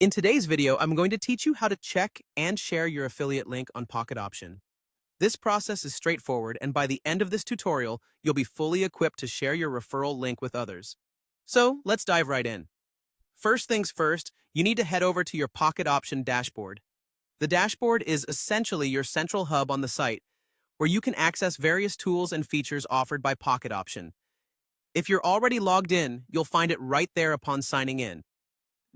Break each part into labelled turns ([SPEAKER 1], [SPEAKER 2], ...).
[SPEAKER 1] In today's video, I'm going to teach you how to check and share your affiliate link on Pocket Option. This process is straightforward, and by the end of this tutorial, you'll be fully equipped to share your referral link with others. So, let's dive right in. First things first, you need to head over to your Pocket Option dashboard. The dashboard is essentially your central hub on the site, where you can access various tools and features offered by Pocket Option. If you're already logged in, you'll find it right there upon signing in.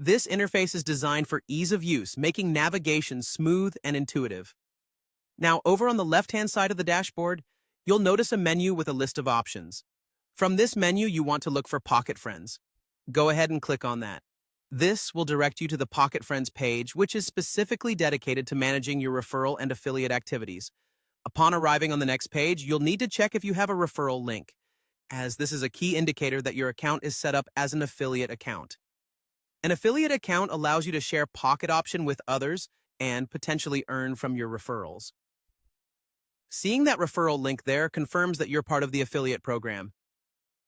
[SPEAKER 1] This interface is designed for ease of use, making navigation smooth and intuitive. Now, over on the left-hand side of the dashboard, you'll notice a menu with a list of options. From this menu, you want to look for Pocket Friends. Go ahead and click on that. This will direct you to the Pocket Friends page, which is specifically dedicated to managing your referral and affiliate activities. Upon arriving on the next page, you'll need to check if you have a referral link, as this is a key indicator that your account is set up as an affiliate account. An affiliate account allows you to share Pocket Option with others and potentially earn from your referrals. Seeing that referral link there confirms that you're part of the affiliate program.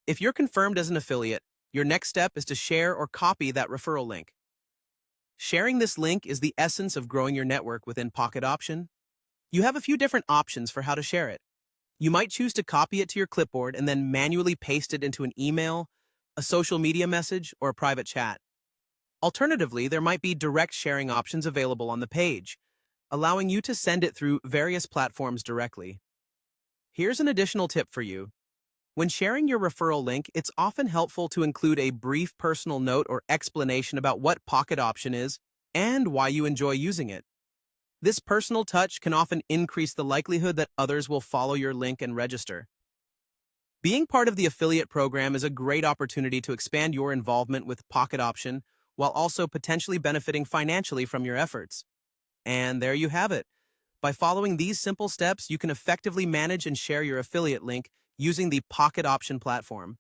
[SPEAKER 1] If you're confirmed as an affiliate, your next step is to share or copy that referral link. Sharing this link is the essence of growing your network within Pocket Option. You have a few different options for how to share it. You might choose to copy it to your clipboard and then manually paste it into an email, a social media message, or a private chat. Alternatively, there might be direct sharing options available on the page, allowing you to send it through various platforms directly. Here's an additional tip for you. When sharing your referral link, it's often helpful to include a brief personal note or explanation about what Pocket Option is and why you enjoy using it. This personal touch can often increase the likelihood that others will follow your link and register. Being part of the affiliate program is a great opportunity to expand your involvement with Pocket Option while also potentially benefiting financially from your efforts. And there you have it. By following these simple steps, you can effectively manage and share your affiliate link using the Pocket Option platform.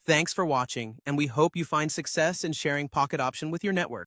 [SPEAKER 1] Thanks for watching, and we hope you find success in sharing Pocket Option with your network.